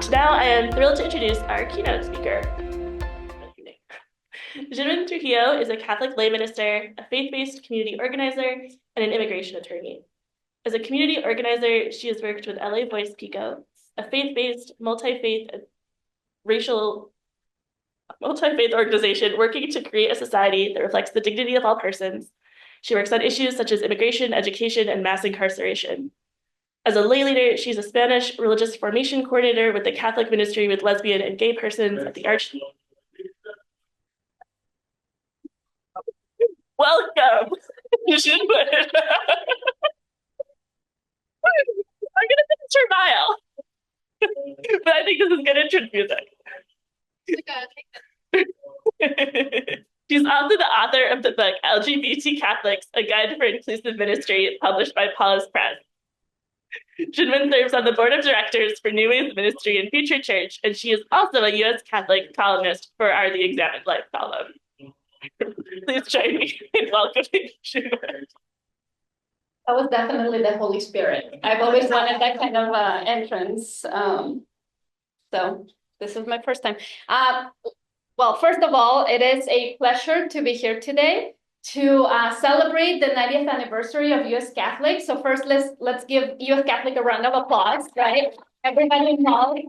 Now I am thrilled to introduce our keynote speaker. Yunuen Trujillo is a Catholic lay minister, a faith-based community organizer, and an immigration attorney. As a community organizer, she has worked with LA Voice Pico, a faith-based, multi-faith organization working to create a society that reflects the dignity of all persons. She works on issues such as immigration, education, and mass incarceration. As a lay leader, she's a Spanish religious formation coordinator with the Catholic Ministry with lesbian and gay persons at the Welcome. You should put it. I'm gonna finish your bio, but I think this is good intro music. She's also the author of the book LGBT Catholics, A Guide for Inclusive Ministry, published by Paulus Press. Yunuen serves on the board of directors for New Ways Ministry and Future Church, and she is also a U.S. Catholic columnist for our The Examined Life column. Please join me in welcoming Yunuen. That was definitely the Holy Spirit. I've always wanted that kind of entrance. So this is my first time. Well, first of all, it is a pleasure to be here today to celebrate the 90th anniversary of U.S. Catholic. So first, let's give U.S. Catholic a round of applause, right? Everybody involved.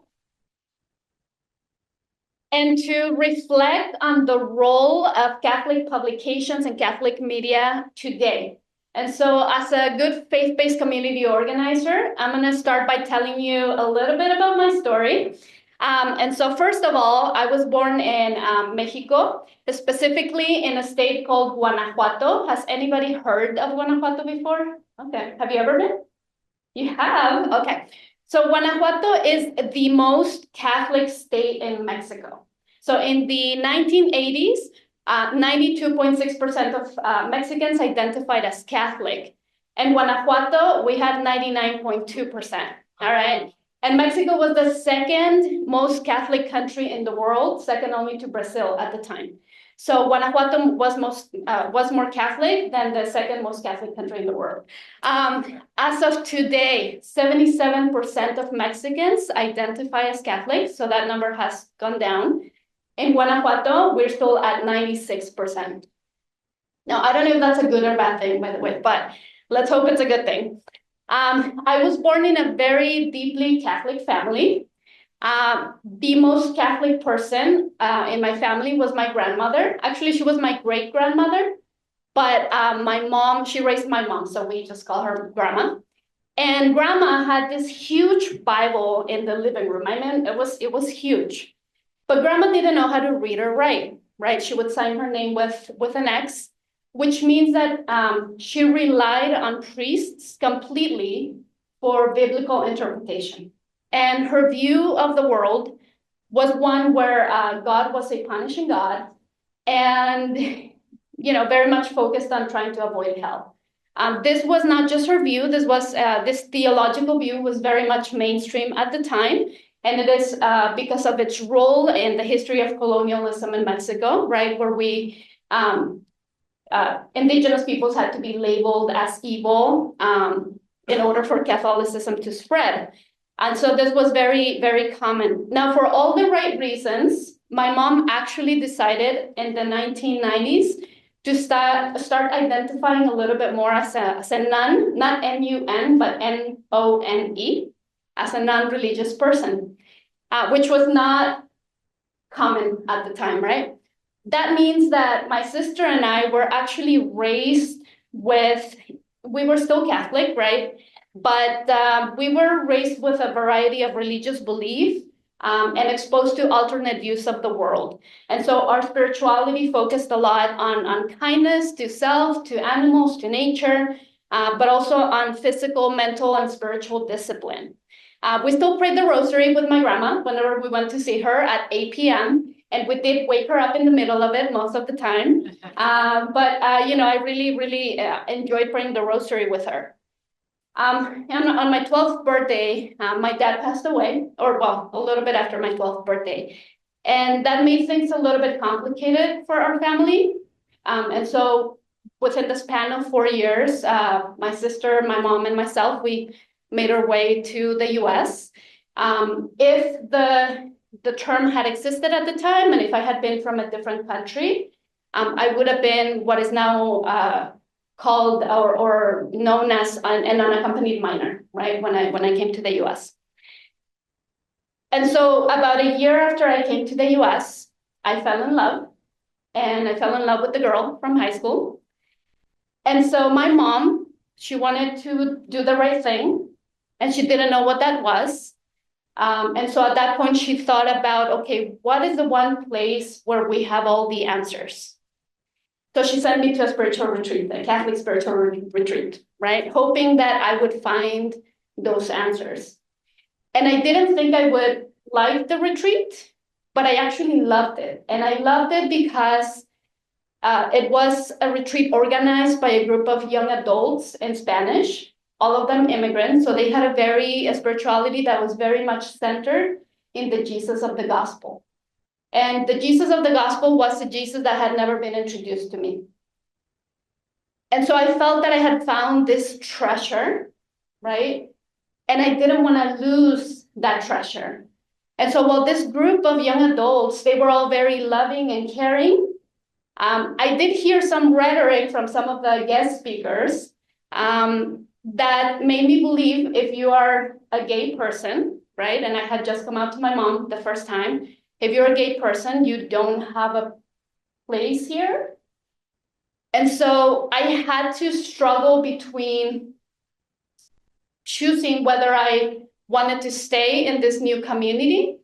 And to reflect on the role of Catholic publications and Catholic media today. And so as a good faith-based community organizer, I'm going to start by telling you a little bit about my story. And so first of all, I was born in Mexico, specifically in a state called Guanajuato. Has anybody heard of Guanajuato before? Okay. Have you ever been? You have? Okay. So Guanajuato is the most Catholic state in Mexico. So in the 1980s, 92.6% of Mexicans identified as Catholic. In Guanajuato, we had 99.2%. All right. And Mexico was the second most Catholic country in the world, second only to Brazil at the time. So Guanajuato was more Catholic than the second most Catholic country in the world. As of today, 77% of Mexicans identify as Catholic, so that number has gone down. In Guanajuato, we're still at 96%. Now, I don't know if that's a good or bad thing, by the way, but let's hope it's a good thing. I was born in a very deeply Catholic family. The most Catholic person in my family was my grandmother. Actually, she was my great-grandmother, but my mom, she raised my mom, so we just call her Grandma. And Grandma had this huge Bible in the living room. I mean, it was huge. But Grandma didn't know how to read or write, right? She would sign her name with an X, which means that she relied on priests completely for biblical interpretation. And her view of the world was one where God was a punishing God and, very much focused on trying to avoid hell. This was not just her view. This theological view was very much mainstream at the time. And it is because of its role in the history of colonialism in Mexico, right, where indigenous peoples had to be labeled as evil in order for Catholicism to spread. And so this was very, very common. Now, for all the right reasons, my mom actually decided in the 1990s to start identifying a little bit more as a nun, not N-U-N, but N-O-N-E, as a non-religious person, which was not common at the time, right? That means that my sister and I were actually raised we were still Catholic, right? But we were raised with a variety of religious belief and exposed to alternate views of the world. And so our spirituality focused a lot on kindness to self, to animals, to nature, but also on physical, mental, and spiritual discipline. We still prayed the rosary with my grandma whenever we went to see her at 8 p.m. And we did wake her up in the middle of it most of the time. But I really, really enjoyed praying the rosary with her. And on my 12th birthday, my dad passed away, a little bit after my 12th birthday. And that made things a little bit complicated for our family. And so within the span of 4 years, my sister, my mom, and myself, we made our way to the US. If the term had existed at the time, and if I had been from a different country, I would have been what is now called or known as an unaccompanied minor, right? When I came to the U.S. And so about a year after I came to the U.S., I fell in love, and I fell in love with the girl from high school. And so my mom, she wanted to do the right thing, and she didn't know what that was. And so at that point, she thought about, okay, what is the one place where we have all the answers? So she sent me to a spiritual retreat, a Catholic spiritual retreat, right? Hoping that I would find those answers. And I didn't think I would like the retreat, but I actually loved it. And I loved it because it was a retreat organized by a group of young adults in Spanish, all of them immigrants. So they had a spirituality that was very much centered in the Jesus of the gospel. And the Jesus of the gospel was the Jesus that had never been introduced to me. And so I felt that I had found this treasure, right? And I didn't want to lose that treasure. And so while this group of young adults, they were all very loving and caring, I did hear some rhetoric from some of the guest speakers that made me believe if you are a gay person, right? And I had just come out to my mom the first time. If you're a gay person, you don't have a place here. And so I had to struggle between choosing whether I wanted to stay in this new community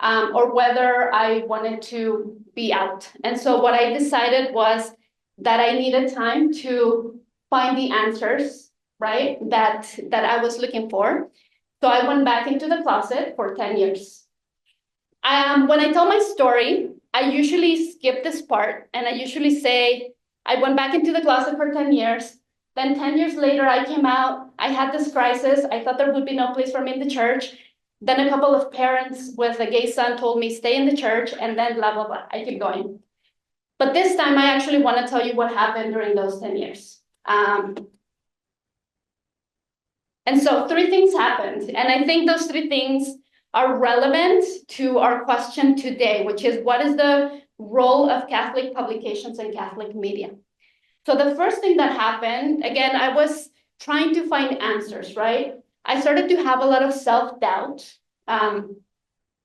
or whether I wanted to be out. And so what I decided was that I needed time to find the answers, right, that I was looking for. So I went back into the closet for 10 years. When I tell my story, I usually skip this part, and I usually say, I went back into the closet for 10 years. Then 10 years later, I came out. I had this crisis. I thought there would be no place for me in the church. Then a couple of parents with a gay son told me, stay in the church, and then blah, blah, blah. I keep going. But this time, I actually want to tell you what happened during those 10 years. And so 3 things happened. And I think those 3 things are relevant to our question today, which is what is the role of Catholic publications and Catholic media? So the first thing that happened, again, I was trying to find answers, right? I started to have a lot of self-doubt. I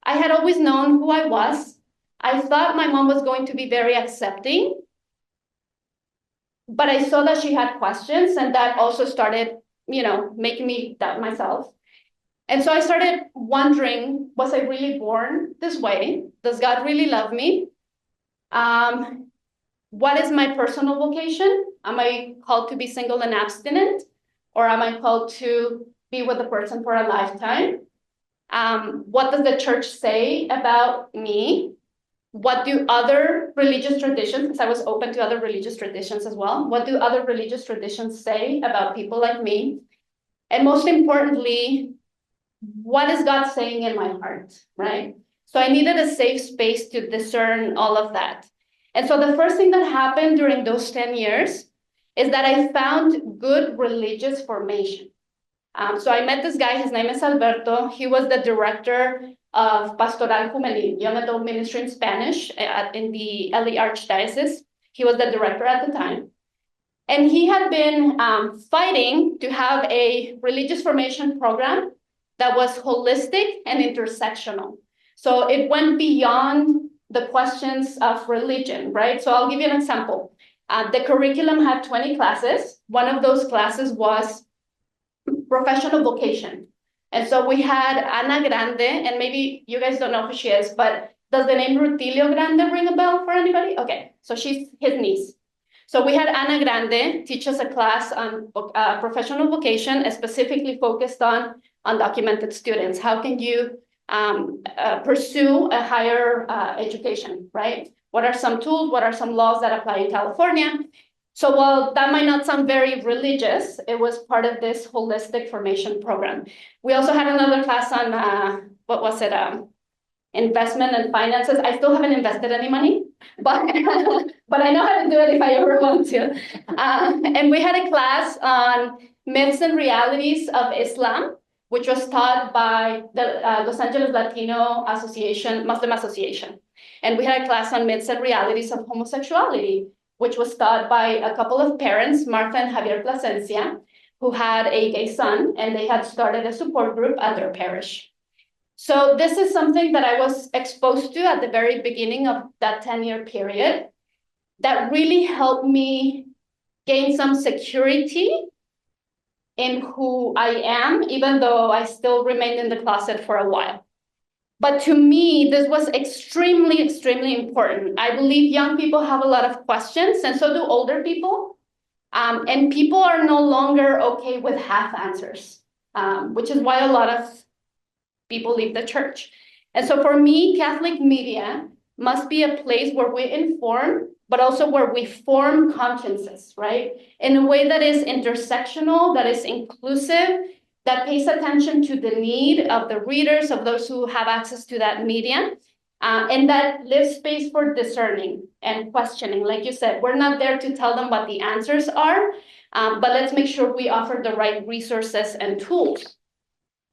had always known who I was. I thought my mom was going to be very accepting, but I saw that she had questions, and that also started, making me doubt myself. And so I started wondering, was I really born this way? Does God really love me? What is my personal vocation? Am I called to be single and abstinent? Or am I called to be with a person for a lifetime? What does the church say about me? What do other religious traditions, because I was open to other religious traditions as well, what do other religious traditions say about people like me? And most importantly, what is God saying in my heart, right? So I needed a safe space to discern all of that. And so the first thing that happened during those 10 years is that I found good religious formation. So I met this guy, his name is Alberto. He was the director of Pastoral Juvenil, Young Adult Ministry in Spanish in the LA Archdiocese. He was the director at the time. And he had been fighting to have a religious formation program that was holistic and intersectional. So it went beyond the questions of religion, right? So I'll give you an example. The curriculum had 20 classes. One of those classes was professional vocation. And so we had Ana Grande, and maybe you guys don't know who she is, but does the name Rutilio Grande ring a bell for anybody? Okay, so she's his niece. So we had Ana Grande teach us a class on professional vocation, specifically focused on undocumented students. How can you pursue a higher education, right? What are some tools? What are some laws that apply in California? So while that might not sound very religious, it was part of this holistic formation program. We also had another class on, investment and finances. I still haven't invested any money, but, but I know how to do it if I ever want to. And we had a class on myths and realities of Islam. which was taught by the Los Angeles Latino Association, Muslim Association. And we had a class on myths and realities of homosexuality, which was taught by a couple of parents, Martha and Javier Plasencia, who had a gay son, and they had started a support group at their parish. So this is something that I was exposed to at the very beginning of that 10-year period that really helped me gain some security in who I am, even though I still remained in the closet for a while. But to me, this was extremely, extremely important. I believe young people have a lot of questions, and so do older people. And people are no longer okay with half answers, which is why a lot of people leave the church. And so for me, Catholic media must be a place where we inform, but also where we form consciences, right? In a way that is intersectional, that is inclusive, that pays attention to the need of the readers, of those who have access to that media, and that leaves space for discerning and questioning. Like you said, we're not there to tell them what the answers are, but let's make sure we offer the right resources and tools.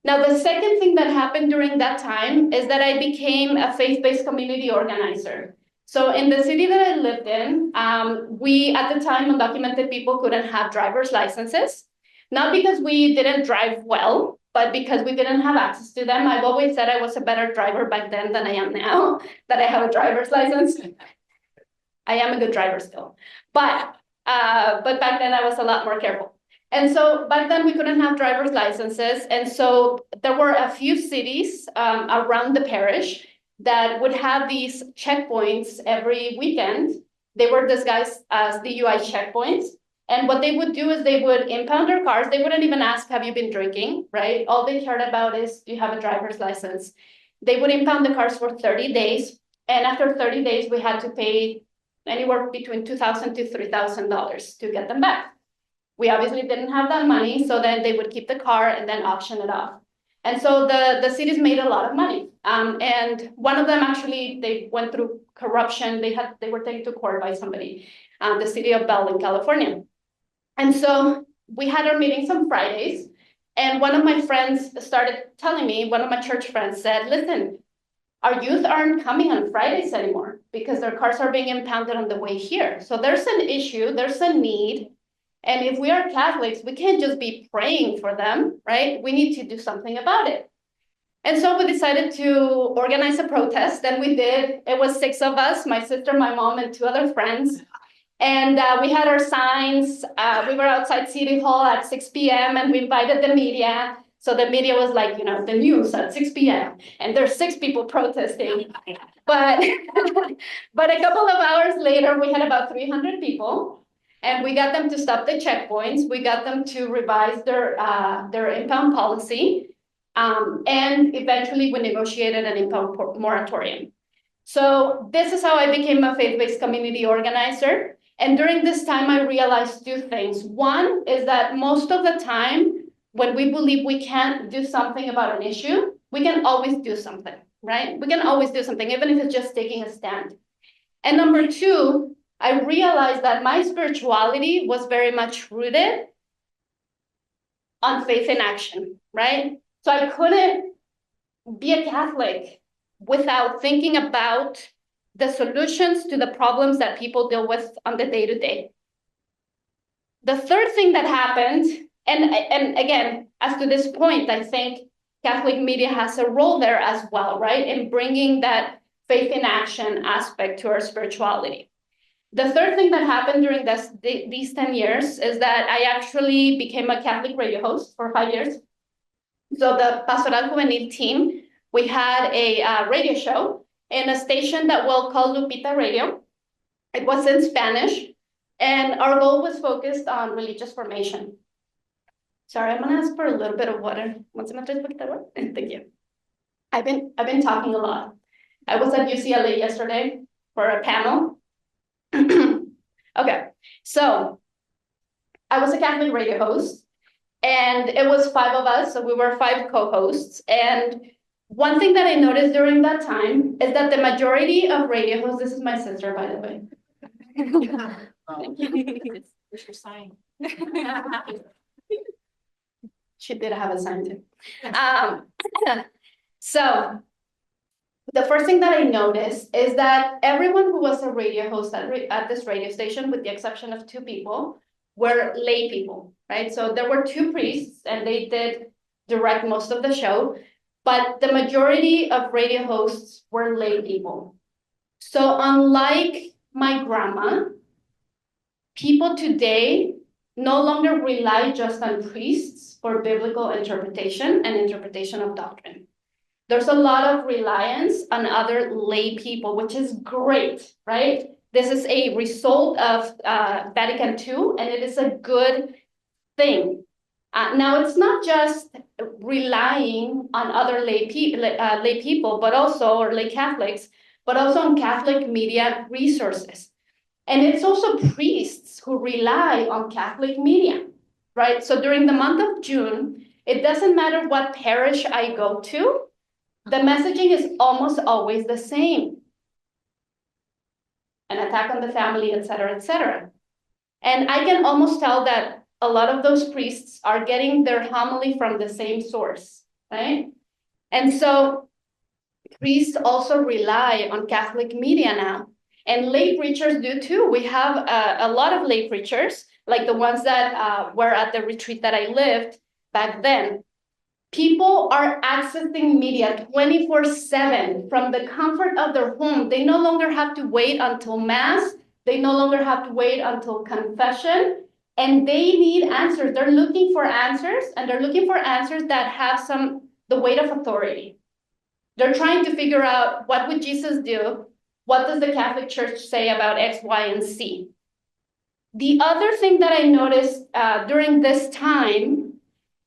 Now, the second thing that happened during that time is that I became a faith-based community organizer. So in the city that I lived in, we, at the time, undocumented people couldn't have driver's licenses, not because we didn't drive well, but because we didn't have access to them. I've always said I was a better driver back then than I am now, that I have a driver's license. I am a good driver still, but back then I was a lot more careful. And so back then we couldn't have driver's licenses. And so there were a few cities around the parish that would have these checkpoints every weekend. They were disguised as DUI checkpoints. And what they would do is they would impound our cars. They wouldn't even ask, have you been drinking, right? All they cared about is, do you have a driver's license? They would impound the cars for 30 days. And after 30 days, we had to pay anywhere between $2,000 to $3,000 to get them back. We obviously didn't have that money, so then they would keep the car and then auction it off. And so the cities made a lot of money. And one of them actually, they went through corruption. They were taken to court by somebody, the city of Bell in California. And so we had our meetings on Fridays, and one of my friends started telling me, one of my church friends said, listen, our youth aren't coming on Fridays anymore because their cars are being impounded on the way here. So there's an issue, there's a need. And if we are Catholics, we can't just be praying for them, right? We need to do something about it. And so we decided to organize a protest, and we did. It was 6 of us, my sister, my mom, and 2 other friends. And we had our signs. We were outside City Hall at 6 p.m. and we invited the media. So the media was like, the news at 6 p.m. and there's 6 people protesting. But a couple of hours later, we had about 300 people, and we got them to stop the checkpoints. We got them to revise their impound policy, and eventually we negotiated an impound moratorium. So this is how I became a faith-based community organizer. And during this time, I realized 2 things. One is that most of the time, when we believe we can't do something about an issue, we can always do something, right? We can always do something, even if it's just taking a stand. And number 2, I realized that my spirituality was very much rooted on faith in action, right? So I couldn't be a Catholic without thinking about the solutions to the problems that people deal with on the day-to-day. The third thing that happened, and again, as to this point, I think Catholic media has a role there as well, right? In bringing that faith in action aspect to our spirituality. The third thing that happened during these 10 years is that I actually became a Catholic radio host for 5 years. So the Pastoral Juvenil team, we had a radio show in a station that we'll call Lupita Radio. It was in Spanish, and our goal was focused on religious formation. Sorry, I'm gonna ask for a little bit of water. Thank you. I've been talking a lot. I was at UCLA yesterday for a panel. Okay, so I was a Catholic radio host, and it was 5 of us, so we were 5 co-hosts. And one thing that I noticed during that time is that the majority of radio hosts, this is my sister, by the way. Thank you. Where's your sign? She did have a sign too. So the first thing that I noticed is that everyone who was a radio host at this radio station, with the exception of two people, were lay people, right? So there were two priests, and they did direct most of the show, but the majority of radio hosts were lay people. So unlike my grandma, people today no longer rely just on priests for biblical interpretation and interpretation of doctrine. There's a lot of reliance on other lay people, which is great, right? This is a result of Vatican II, and it is a good thing. Now, it's not just relying on other lay people, but also, or lay Catholics, but also on Catholic media resources. And it's also priests who rely on Catholic media, right? So during the month of June, it doesn't matter what parish I go to, the messaging is almost always the same. An attack on the family, et cetera, et cetera. And I can almost tell that a lot of those priests are getting their homily from the same source, right? And so priests also rely on Catholic media now. And lay preachers do too. We have a lot of lay preachers, like the ones that were at the retreat that I lived back then. People are accessing media 24/7 from the comfort of their home. They no longer have to wait until Mass. They no longer have to wait until confession. And they need answers. They're looking for answers, and they're looking for answers that have the weight of authority. They're trying to figure out, what would Jesus do? What does the Catholic Church say about X, Y, and Z? The other thing that I noticed during this time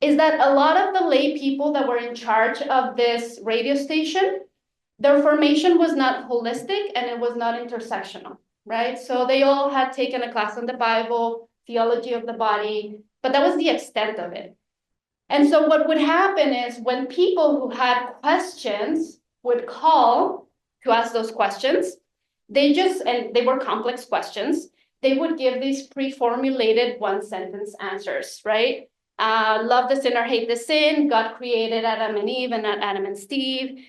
is that a lot of the lay people that were in charge of this radio station, their formation was not holistic and it was not intersectional, right? So they all had taken a class on the Bible, theology of the body, but that was the extent of it. And so what would happen is, when people who had questions would call to ask those questions, and they were complex questions, they would give these pre-formulated one-sentence answers, right? Love the sinner, hate the sin. God created Adam and Eve and not Adam and Steve.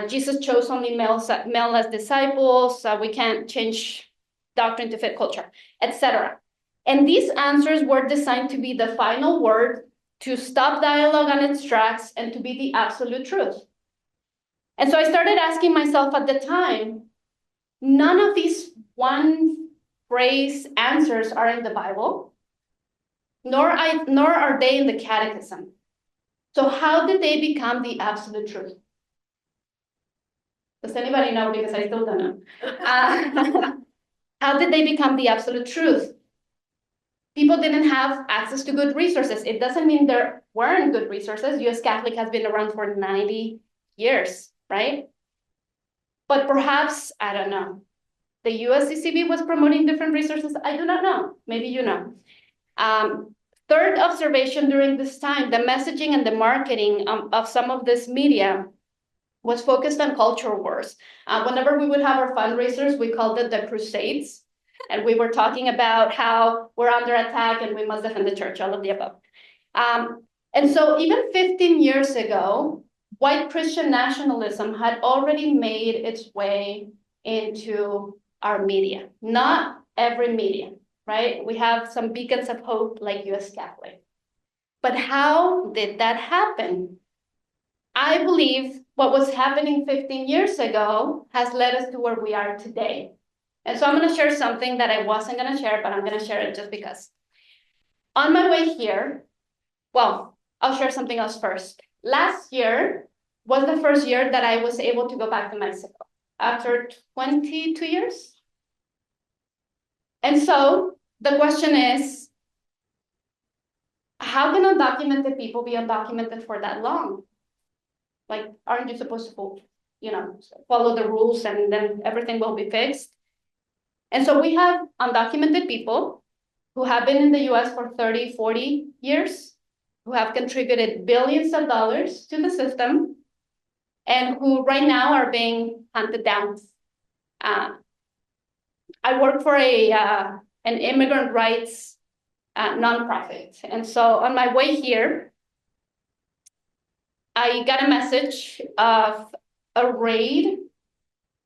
Jesus chose only male as disciples. We can't change doctrine to fit culture, etc. And these answers were designed to be the final word, to stop dialogue on its tracks, and to be the absolute truth. And so I started asking myself at the time, none of these one phrase answers are in the Bible. Nor are they in the catechism. So how did they become the absolute truth? Does anybody know? Because I still don't know. How did they become the absolute truth? People didn't have access to good resources. It doesn't mean there weren't good resources. US Catholic has been around for 90 years, right? But perhaps, I don't know, the USCCB was promoting different resources. I do not know. Maybe you know. Third observation during this time, the messaging and the marketing of some of this media was focused on culture wars. Whenever we would have our fundraisers, we called it the Crusades. And we were talking about how we're under attack and we must defend the church, all of the above. And so even 15 years ago, white Christian nationalism had already made its way into our media. Not every media, right? We have some beacons of hope like US Catholic. But how did that happen? I believe what was happening 15 years ago has led us to where we are today. And so I'm going to share something that I wasn't going to share, but I'm going to share it just because. On my way here, well, I'll share something else first. Last year was the first year that I was able to go back to Mexico after 22 years. And so the question is, how can undocumented people be undocumented for that long? Like, aren't you supposed to, follow the rules and then everything will be fixed? And so we have undocumented people who have been in the US for 30, 40 years, who have contributed billions of dollars to the system, and who right now are being hunted down. I work for an immigrant rights nonprofit. And so on my way here, I got a message of a raid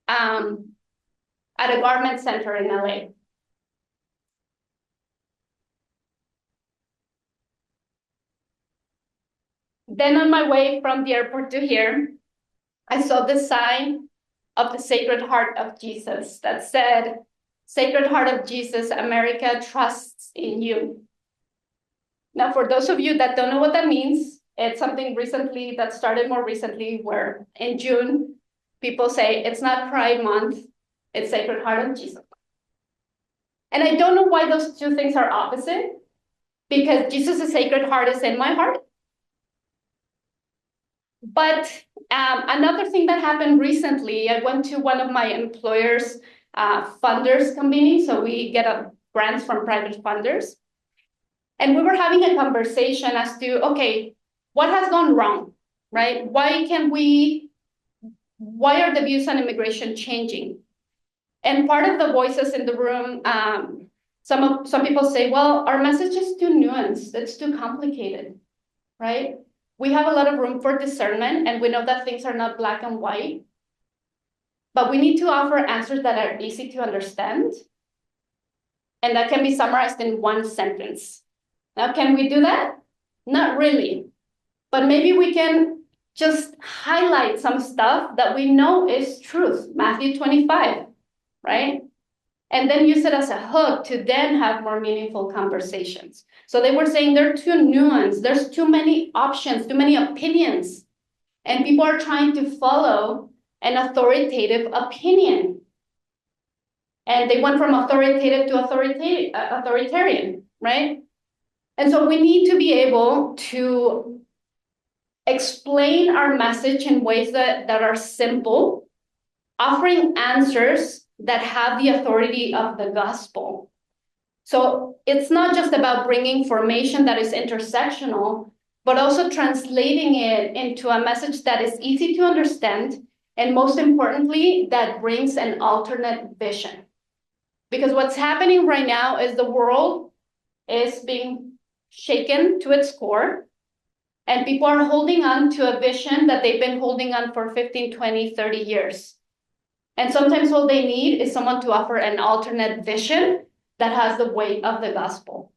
at a garment center in LA. Then on my way from the airport to here, I saw the sign of the Sacred Heart of Jesus that said, Sacred Heart of Jesus, America trusts in you. Now, for those of you that don't know what that means, it's something recently that started more recently where in June, people say it's not Pride Month, it's Sacred Heart of Jesus. And I don't know why those two things are opposite, because Jesus' Sacred Heart is in my heart. But another thing that happened recently, I went to one of my employer's funders company, so we get grants from private funders. And we were having a conversation as to, okay, what has gone wrong, right? Why are the views on immigration changing? And part of the voices in the room, some people say, well, our message is too nuanced, it's too complicated, right? We have a lot of room for discernment, and we know that things are not black and white, but we need to offer answers that are easy to understand and that can be summarized in one sentence. Now, can we do that? Not really, but maybe we can just highlight some stuff that we know is truth, Matthew 25, right? And then use it as a hook to then have more meaningful conversations. So they were saying they're too nuanced, there's too many options, too many opinions, and people are trying to follow an authoritative opinion. And they went from authoritative to authoritarian, right? And so we need to be able to explain our message in ways that are simple, offering answers that have the authority of the gospel. So it's not just about bringing information that is intersectional, but also translating it into a message that is easy to understand, and most importantly, that brings an alternate vision. Because what's happening right now is the world is being shaken to its core, and people are holding on to a vision that they've been holding on for 15, 20, 30 years. And sometimes all they need is someone to offer an alternate vision that has the weight of the gospel.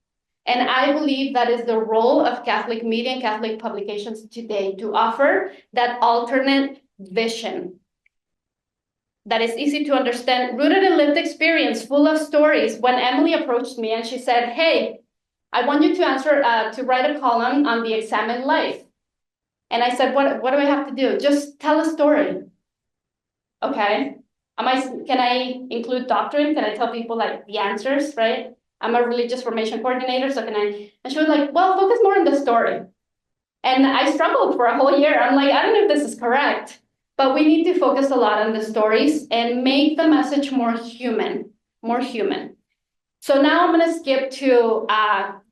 And I believe that is the role of Catholic media and Catholic publications today, to offer that alternate vision that is easy to understand, rooted in lived experience, full of stories. When Emily approached me and she said, hey, I want you to write a column on the examined life. And I said, what do I have to do? Just tell a story. Okay. Can I include doctrine? Can I tell people like the answers, right? I'm a religious formation coordinator, so can I? And she was like, well, focus more on the story. And I struggled for a whole year. I'm like, I don't know if this is correct, but we need to focus a lot on the stories and make the message more human, more human. So now I'm gonna skip to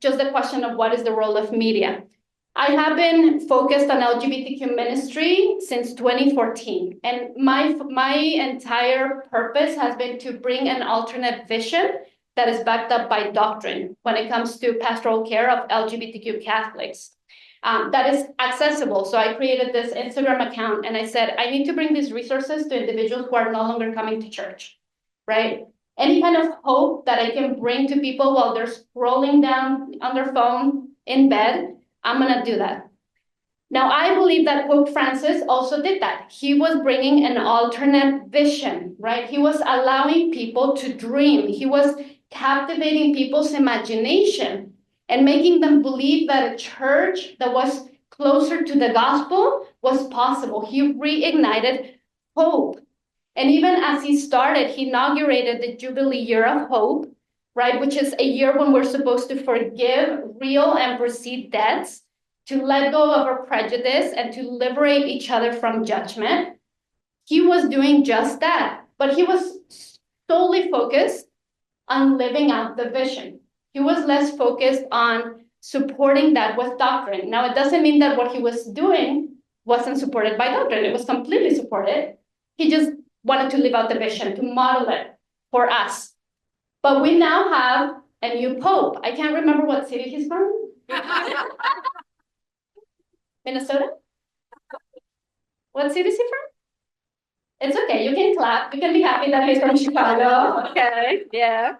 just the question of what is the role of media. I have been focused on LGBTQ ministry since 2014, and my entire purpose has been to bring an alternate vision that is backed up by doctrine when it comes to pastoral care of LGBTQ Catholics. That is accessible. So I created this Instagram account and I said, I need to bring these resources to individuals who are no longer coming to church, right? Any kind of hope that I can bring to people while they're scrolling down on their phone in bed, I'm gonna do that. Now, I believe that Pope Francis also did that. He was bringing an alternate vision, right? He was allowing people to dream. He was captivating people's imagination and making them believe that a church that was closer to the gospel was possible. He reignited hope. And even as he started, he inaugurated the Jubilee Year of Hope, right? Which is a year when we're supposed to forgive real and perceived debts, to let go of our prejudice, and to liberate each other from judgment. He was doing just that, but he was solely focused on living out the vision. He was less focused on supporting that with doctrine. Now, it doesn't mean that what he was doing wasn't supported by doctrine. It was completely supported. He just wanted to live out the vision, to model it for us. But we now have a new pope. I can't remember what city he's from. Minnesota? What city is he from? It's okay, you can clap. You can be happy that he's from Chicago. Okay, yeah.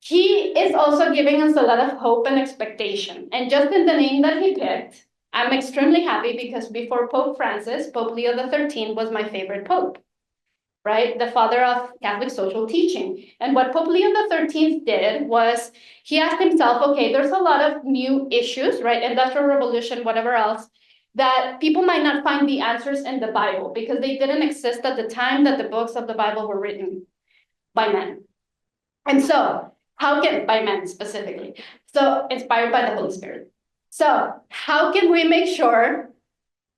He is also giving us a lot of hope and expectation. And just in the name that he picked, I'm extremely happy because before Pope Francis, Pope Leo XIII was my favorite pope, right? The father of Catholic social teaching. And what Pope Leo XIII did was he asked himself, okay, there's a lot of new issues, right? Industrial revolution, whatever else, that people might not find the answers in the Bible because they didn't exist at the time that the books of the Bible were written by men. And so, how can, by men specifically, so inspired by the Holy Spirit. So, how can we make sure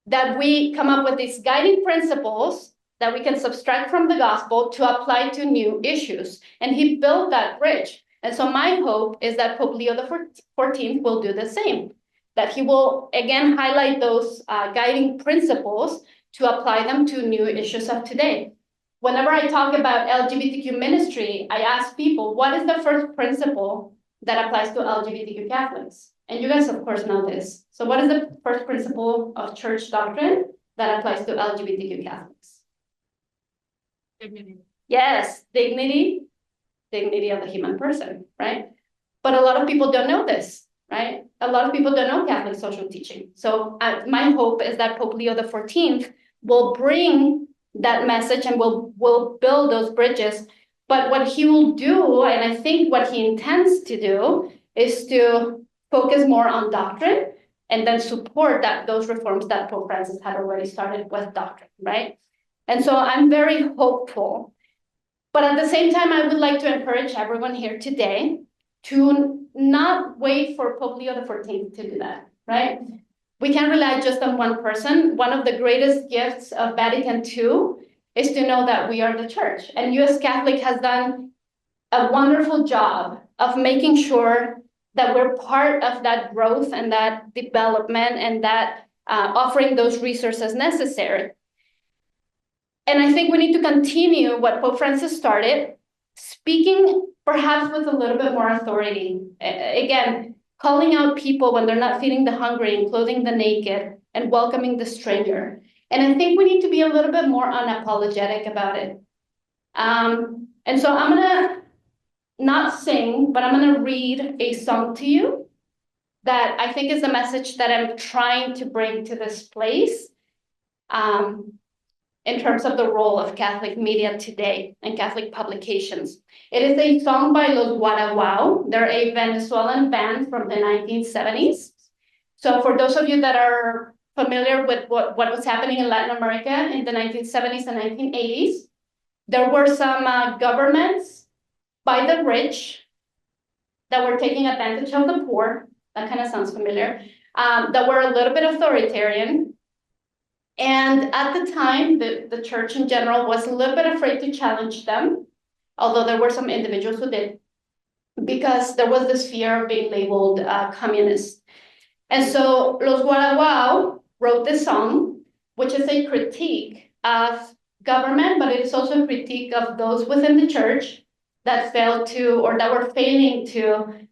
that we come up with these guiding principles that we can subtract from the gospel to apply to new issues? And he built that bridge. And so my hope is that Pope Leo XIV will do the same, that he will again highlight those guiding principles to apply them to new issues of today. Whenever I talk about LGBTQ ministry, I ask people, what is the first principle that applies to LGBTQ Catholics? And you guys, of course, know this. So what is the first principle of church doctrine that applies to LGBTQ Catholics? Dignity. Yes, dignity of the human person, right? But a lot of people don't know this, right? A lot of people don't know Catholic social teaching. So my hope is that Pope Leo XIV will bring that message and will build those bridges. But what he will do, and I think what he intends to do, is to focus more on doctrine and then support those reforms that Pope Francis had already started with doctrine, right? And so I'm very hopeful. But at the same time, I would like to encourage everyone here today to not wait for Pope Leo XIV to do that, right? We can't rely just on one person. One of the greatest gifts of Vatican II is to know that we are the church. And US Catholic has done a wonderful job of making sure that we're part of that growth and that development and that offering those resources necessary. And I think we need to continue what Pope Francis started, speaking perhaps with a little bit more authority. Again, calling out people when they're not feeding the hungry and clothing the naked and welcoming the stranger. And I think we need to be a little bit more unapologetic about it. And so I'm gonna not sing, but I'm gonna read a song to you that I think is the message that I'm trying to bring to this place in terms of the role of Catholic media today and Catholic publications. It is a song by Los Guaraguao. They're a Venezuelan band from the 1970s. So for those of you that are familiar with what was happening in Latin America in the 1970s and 1980s, there were some governments by the rich that were taking advantage of the poor. That kind of sounds familiar. That were a little bit authoritarian. And at the time, the church in general was a little bit afraid to challenge them, although there were some individuals who did, because there was this fear of being labeled communist. And so Los Guaraguao wrote this song, which is a critique of government, but it is also a critique of those within the church that failed to, or that were failing to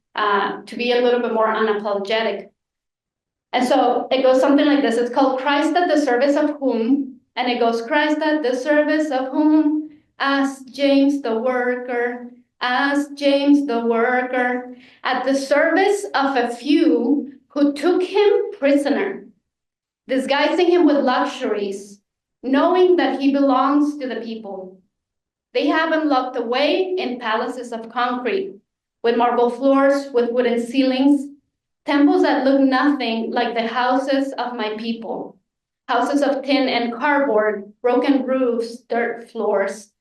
be a little bit more unapologetic. And so it goes something like this. It's called Christ at the Service of Whom? And it goes, Christ at the service of whom? Ask James the worker, ask James the worker, at the service of a few who took him prisoner, disguising him with luxuries, knowing that he belongs to the people. They have him locked away in palaces of concrete, with marble floors, with wooden ceilings, temples that look nothing like the houses of my people, houses of tin and cardboard, broken roofs, dirt floors.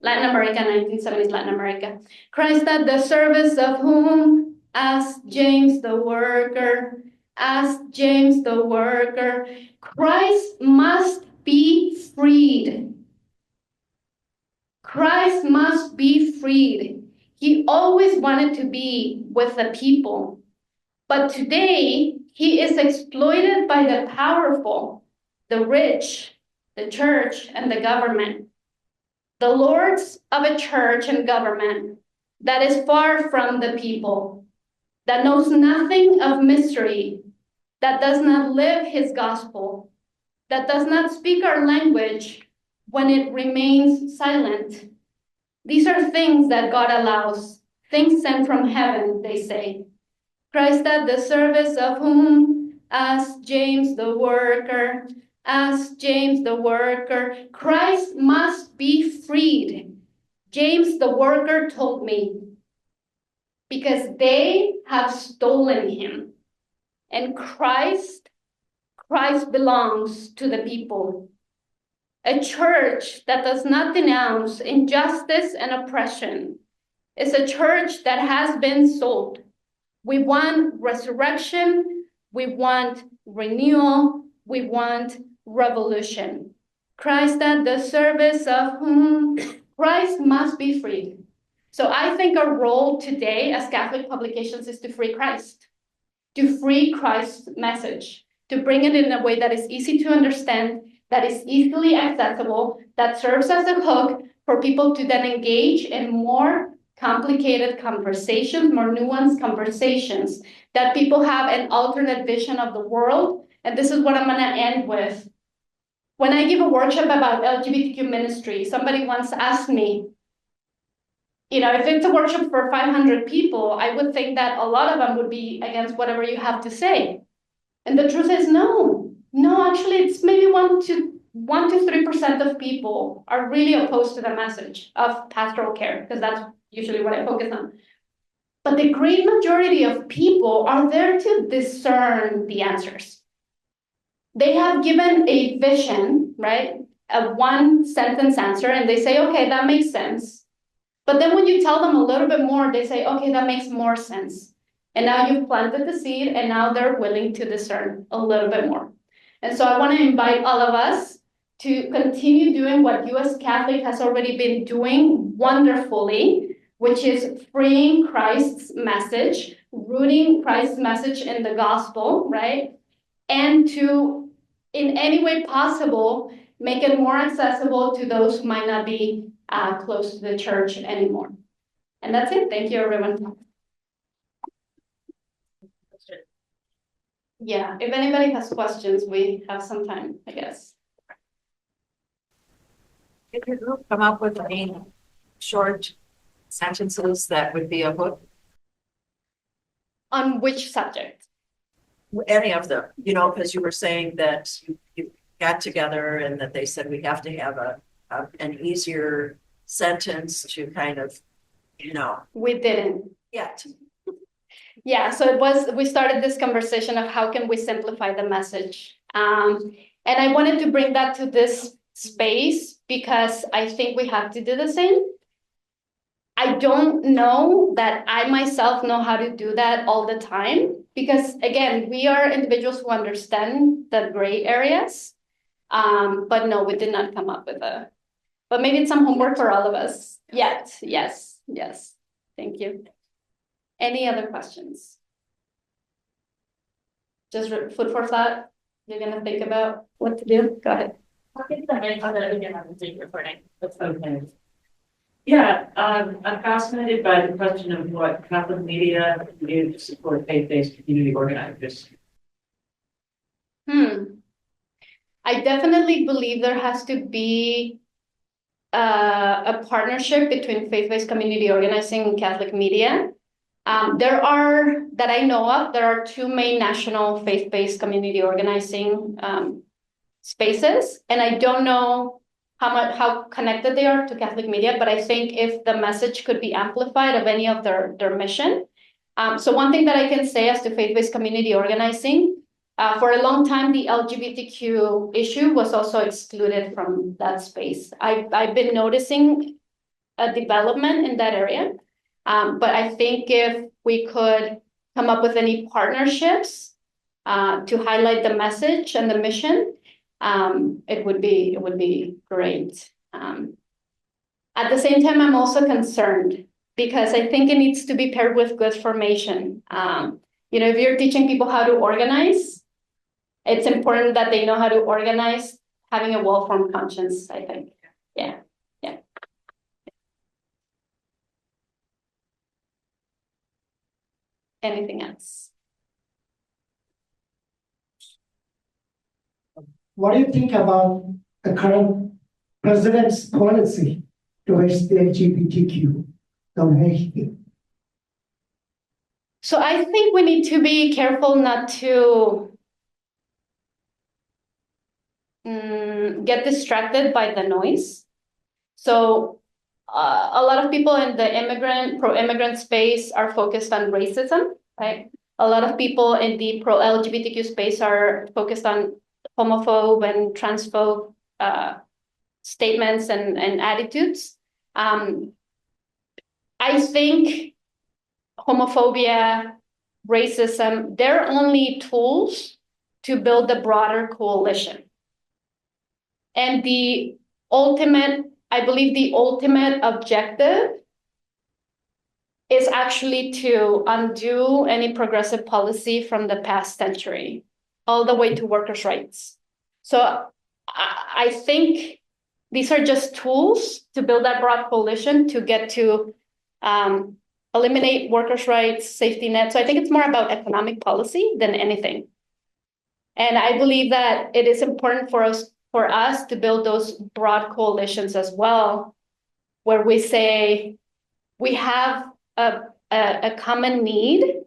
Latin America, 1970s Latin America. Christ at the service of whom? Ask James the worker, ask James the worker. Christ must be freed. Christ must be freed. He always wanted to be with the people. But today, he is exploited by the powerful, the rich, the church, and the government. The lords of a church and government that is far from the people, that knows nothing of mystery, that does not live his gospel, that does not speak our language when it remains silent. These are things that God allows, things sent from heaven, they say. Christ at the service of whom? Asked James the worker. Asked James the worker. Christ must be freed. James the worker told me, because they have stolen him. And Christ belongs to the people. A church that does not denounce injustice and oppression is a church that has been sold. We want resurrection, we want renewal, we want revolution. Christ at the service of whom? Christ must be freed. So I think our role today as Catholic publications is to free Christ, to free Christ's message, to bring it in a way that is easy to understand, that is easily accessible, that serves as a hook for people to then engage in more complicated conversations, more nuanced conversations, that people have an alternate vision of the world. And this is what I'm gonna end with. When I give a workshop about LGBTQ ministry, somebody once asked me, if it's a workshop for 500 people, I would think that a lot of them would be against whatever you have to say. And the truth is no, actually it's maybe 1 to 3% of people are really opposed to the message of pastoral care, because that's usually what I focus on. But the great majority of people are there to discern the answers. They have given a vision, right? A one sentence answer, and they say, okay, that makes sense. But then when you tell them a little bit more, they say, okay, that makes more sense. And now you've planted the seed, and now they're willing to discern a little bit more. And so I want to invite all of us to continue doing what U.S. Catholic has already been doing wonderfully, which is freeing Christ's message, rooting Christ's message in the gospel, right? And to, in any way possible, make it more accessible to those who might not be close to the church anymore. And that's it. Thank you, everyone. Yeah, if anybody has questions, we have some time, I guess. If your group come up with any short sentences that would be a hook? On which subject? Any of them, because you were saying that you got together and that they said we have to have an easier sentence to kind of, We didn't. yet. Yeah, so we started this conversation of how can we simplify the message. And I wanted to bring that to this space because I think we have to do the same. I don't know that I myself know how to do that all the time because, again, we are individuals who understand the gray areas. But no, we did not come up with but maybe it's some homework for all of us. Yet, yes. Thank you. Any other questions? Just food for thought. You're gonna think about what to do. Go ahead. Recording. That's okay. Yeah, I'm fascinated by the question of what Catholic media can do to support faith-based community organizers. I definitely believe there has to be a partnership between faith-based community organizing and Catholic media. There are, that I know of, there are two main national faith-based community organizing spaces, and I don't know how connected they are to Catholic media, but I think if the message could be amplified of any of their mission. So one thing that I can say as to faith-based community organizing, for a long time, the LGBTQ issue was also excluded from that space. I've been noticing a development in that area, but I think if we could come up with any partnerships to highlight the message and the mission, it would be great. At the same time, I'm also concerned because I think it needs to be paired with good formation. If you're teaching people how to organize, it's important that they know how to organize, having a well-formed conscience, I think. Yeah. Anything else? what do you think about the current president's policy towards the LGBTQ community? So I think we need to be careful not to get distracted by the noise. So a lot of people in the pro-immigrant space are focused on racism, right? A lot of people in the pro-LGBTQ space are focused on homophobe and transphobe statements and attitudes. I think homophobia, racism, they're only tools to build a broader coalition. And I believe the ultimate objective is actually to undo any progressive policy from the past century, all the way to workers' rights. So I think these are just tools to build that broad coalition to get to eliminate workers' rights, safety net. So I think it's more about economic policy than anything. And I believe that it is important for us to build those broad coalitions as well, where we say we have a common need,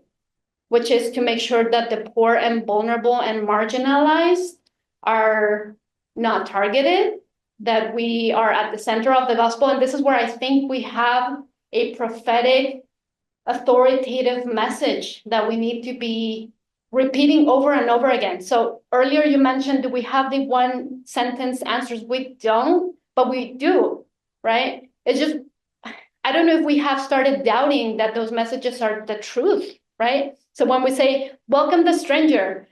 which is to make sure that the poor and vulnerable and marginalized are not targeted, that we are at the center of the gospel. And this is where I think we have a prophetic, authoritative message that we need to be repeating over and over again. So earlier you mentioned, do we have the one sentence answers? We don't, but we do, right? It's just, I don't know if we have started doubting that those messages are the truth, right? So when we say, welcome the stranger,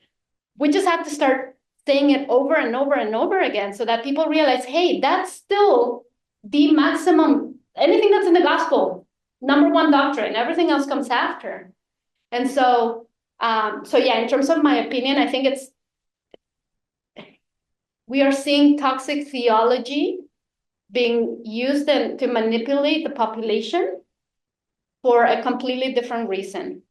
we just have to start saying it over and over and over again so that people realize, hey, that's still the maximum, anything that's in the gospel, number one doctrine, everything else comes after. And so yeah, in terms of my opinion, I think we are seeing toxic theology being used to manipulate the population for a completely different reason,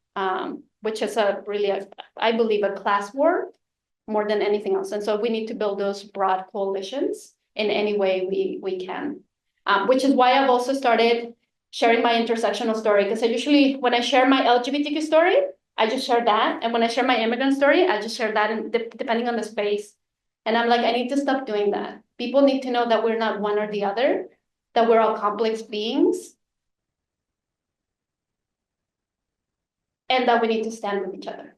which is I believe, a class war more than anything else. And so we need to build those broad coalitions in any way we can, which is why I've also started sharing my intersectional story, because when I share my LGBTQ story, I just share that. And when I share my immigrant story, I just share that, and depending on the space. And I'm like, I need to stop doing that. People need to know that we're not one or the other, that we're all complex beings, and that we need to stand with each other.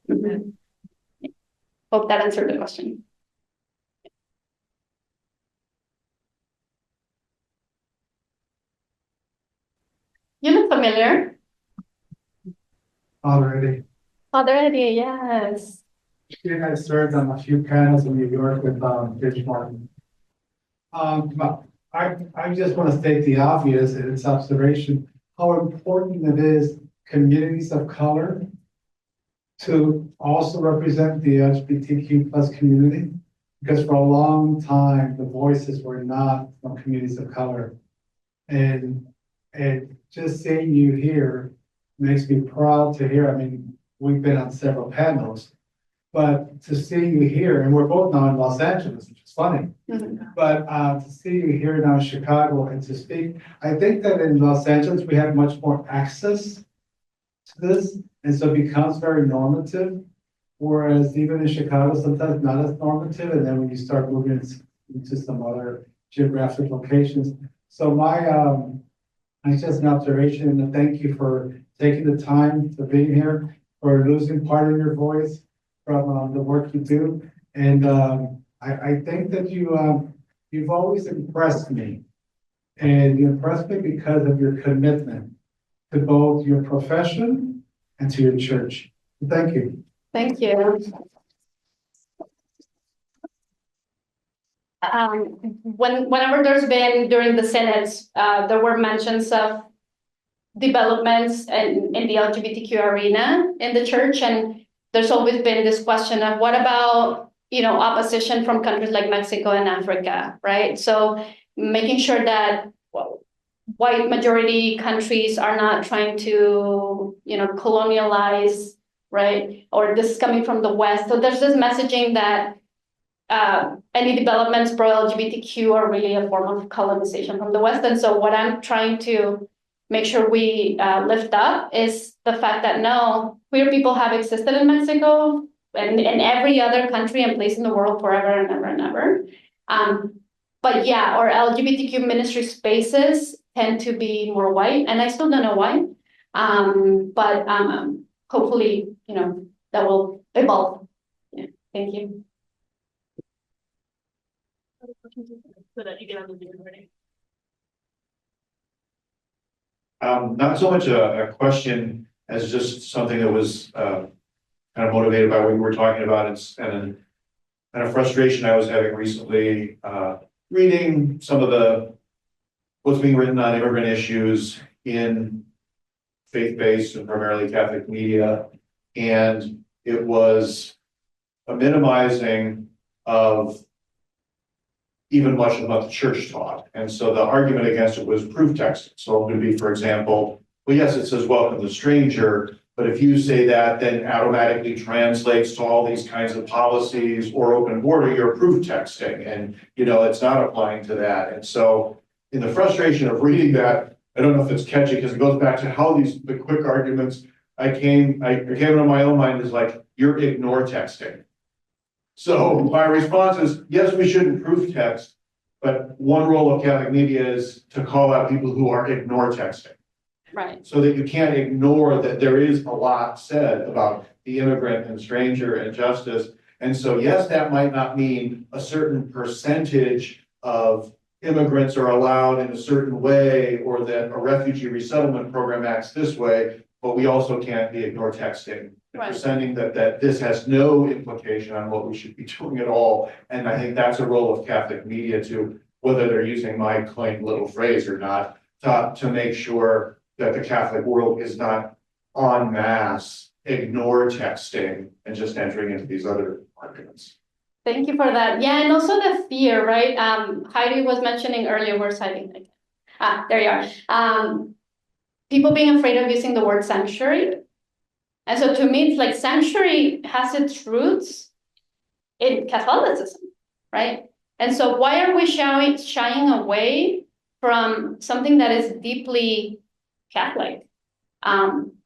Mm-hmm. Hope that answered the question. You look familiar. Already. Already, yes. You guys served on a few panels in New York with Rich Martin. But I just want to state the obvious in its observation, how important it is communities of color to also represent the LGBTQ plus community, because for a long time, the voices were not from communities of color. And just seeing you here makes me proud to hear. I mean, we've been on several panels, but to see you here, and we're both now in Los Angeles, which is funny, but to see you here now in Chicago and to speak, I think that in Los Angeles, we have much more access to this, and so it becomes very normative, whereas even in Chicago, sometimes not as normative, and then when you start moving into some other geographic locations. So it's just an observation, and thank you for taking the time to be here, for losing part of your voice from the work you do. And I think that you've always impressed me, and you impressed me because of your commitment to both your profession and to your church. Thank you. Thank you. Whenever there's been during the synods, there were mentions of developments in the LGBTQ arena in the church, and there's always been this question of what about opposition from countries like Mexico and Africa, right? So making sure that white majority countries are not trying to colonialize, right? Or this is coming from the West. So there's this messaging that any developments pro-LGBTQ are really a form of colonization from the West. And so what I'm trying to make sure we lift up is the fact that no, queer people have existed in Mexico and in every other country and place in the world forever and ever and ever. But yeah, our LGBTQ ministry spaces tend to be more white, and I still don't know why. But hopefully, that will evolve. Yeah, thank you. So that you get on the Zoom recording. Not so much a question as just something that was kind of motivated by what we were talking about and a frustration I was having recently, reading some of what's being written on immigrant issues in faith-based and primarily Catholic media. And it was a minimizing of even much of what the church taught. And so the argument against it was proof texting. So it would be, for example, well, yes, it says welcome the stranger, but if you say that, then automatically translates to all these kinds of policies or open border, you're proof texting. And, it's not applying to that. And so in the frustration of reading that, I don't know if it's catchy because it goes back to how the quick arguments I came into my own mind is like, you're ignore texting. So my response is, yes, we shouldn't proof text, but one role of Catholic media is to call out people who are ignore texting. Right. So that you can't ignore that there is a lot said about the immigrant and stranger and justice. And so, yes, that might not mean a certain percentage of immigrants are allowed in a certain way, or that a refugee resettlement program acts this way, but we also can't be ignore texting. Right. Presenting that this has no implication on what we should be doing at all. And I think that's a role of Catholic media to, whether they're using my quaint little phrase or not, to make sure that the Catholic world is not en masse ignore texting and just entering into these other arguments. Thank you for that. Yeah, and also the fear, right? Heidi was mentioning earlier, where's Heidi? There you are. People being afraid of using the word sanctuary. And so to me, it's like sanctuary has its roots in Catholicism, right? And so why are we shying away from something that is deeply Catholic?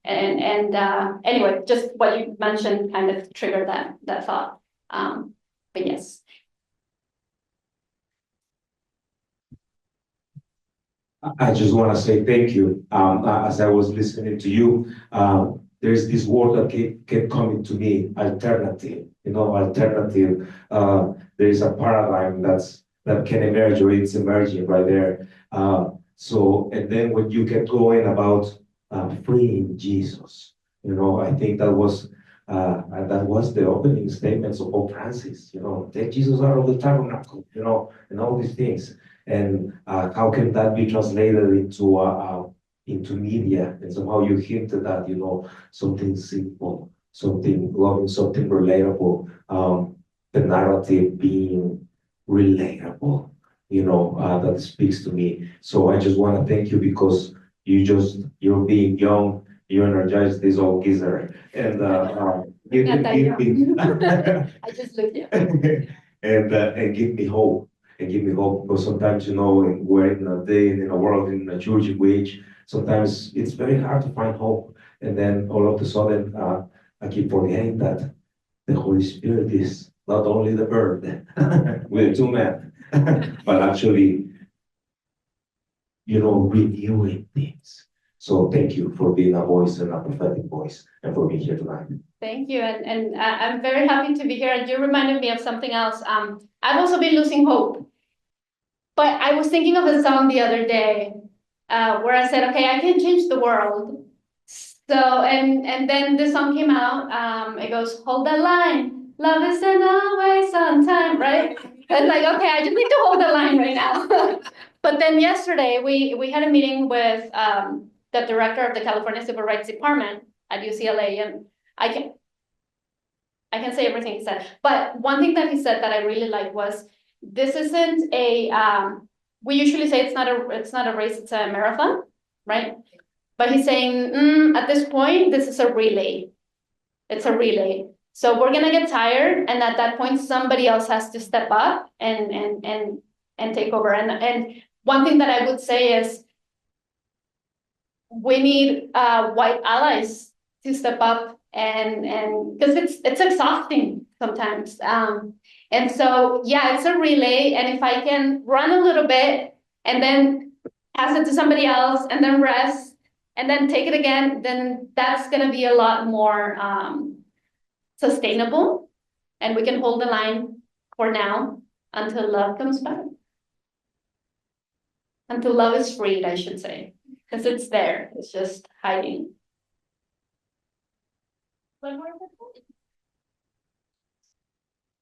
Anyway, just what you mentioned kind of triggered that thought. But yes. I just want to say thank you. As I was listening to you, there's this word that kept coming to me, alternative. Alternative. There is a paradigm that can emerge, or it's emerging right there. And then when you kept going about freeing Jesus, I think that was the opening statements of Pope Francis. Take Jesus out of the tabernacle, and all these things. And how can that be translated into media? And somehow you hinted at, something simple, something loving, something relatable. The narrative being relatable, that speaks to me. So I just want to thank you because you're being young, you energize this old geezer, and give me I just looked you. and give me hope. And give me hope, because sometimes, we're in a day and in a world, in a church in which sometimes it's very hard to find hope. And then all of a sudden, I keep forgetting that the Holy Spirit is not only the bird with two men, but actually, renewing things. So thank you for being a voice and a prophetic voice, and for being here tonight. Thank you, and I'm very happy to be here. And you reminded me of something else. I've also been losing hope, but I was thinking of a song the other day where I said, "Okay, I can change the world." So and then the song came out. It goes, "Hold that line, love isn't always on time," right? And like, okay, I just need to hold the line right now. But then yesterday we had a meeting with the director of the California Civil Rights Department at UCLA, and I can say everything he said, but one thing that he said that I really liked was, this isn't we usually say it's not a race, it's a marathon, right? But he's saying, at this point, this is a relay. It's a relay. So we're gonna get tired, and at that point, somebody else has to step up and take over. And one thing that I would say is we need white allies to step up and because it's exhausting sometimes. And so yeah, it's a relay, and if I can run a little bit and then pass it to somebody else and then rest and then take it again, then that's gonna be a lot more sustainable, and we can hold the line for now until love comes back. Until love is freed, I should say, because it's there, it's just hiding.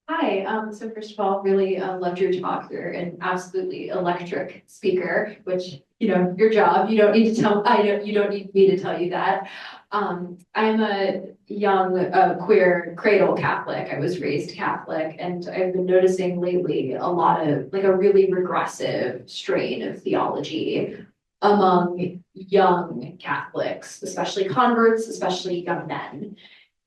Hi, so first of all, really loved your talk. You're an absolutely electric speaker, which, you know, your job, you don't need to tell, you don't need me to tell you that. I'm a young queer cradle Catholic. I was raised Catholic, and I've been noticing lately a lot of like a really regressive strain of theology among young Catholics, especially converts, especially young men.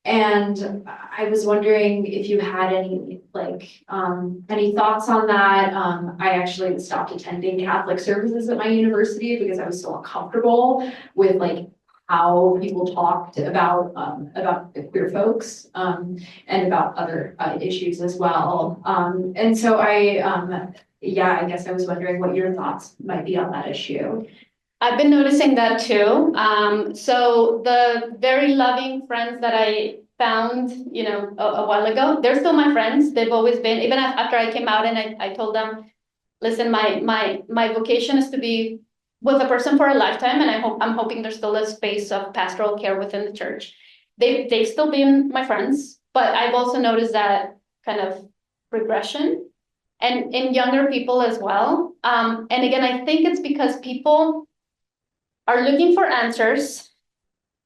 And I was wondering if you had any any thoughts on that. I actually stopped attending Catholic services at my university because I was so uncomfortable with like how people talked about the queer folks and about other issues as well. And so I guess I was wondering what your thoughts might be on that issue. I've been noticing that too. So the very loving friends that I found, you know, a while ago, they're still my friends. They've always been, even after I came out and I told them, listen, my vocation is to be with a person for a lifetime, and I'm hoping there's still a space of pastoral care within the church. They've still been my friends, but I've also noticed that kind of regression and in younger people as well. And again, I think it's because people are looking for answers,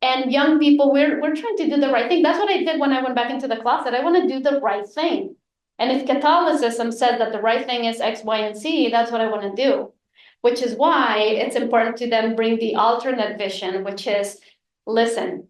and young people, we're trying to do the right thing. That's what I did when I went back into the closet. I want to do the right thing. And if Catholicism said that the right thing is X, Y, and Z, that's what I want to do. Which is why it's important to then bring the alternate vision, which is, listen,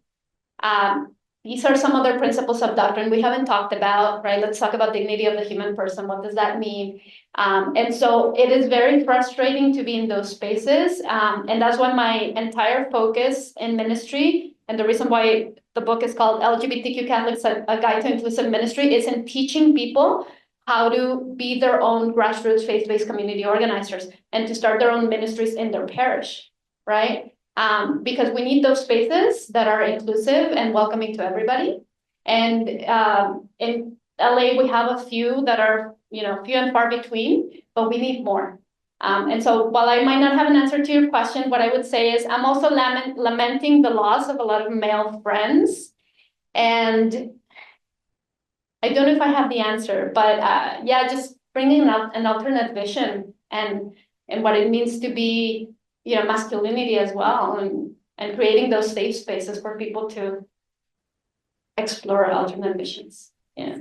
these are some other principles of doctrine we haven't talked about, right? Let's talk about dignity of the human person. What does that mean? And so it is very frustrating to be in those spaces. And that's why my entire focus in ministry, and the reason why the book is called LGBTQ Catholics, A Guide to Inclusive Ministry, is in teaching people how to be their own grassroots faith-based community organizers and to start their own ministries in their parish, right? Because we need those spaces that are inclusive and welcoming to everybody. And in LA, we have a few that are, you know, few and far between, but we need more. And so while I might not have an answer to your question, what I would say is I'm also lamenting the loss of a lot of male friends. And I don't know if I have the answer, but yeah, just bringing out an alternate vision and what it means to be, you know, masculinity as well, and creating those safe spaces for people to explore alternate visions. Yeah.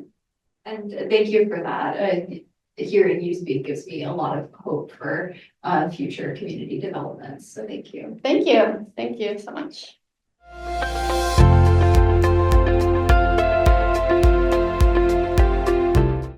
And thank you for that. Hearing you speak gives me a lot of hope for future community developments. So thank you. Thank you. Thank you so much.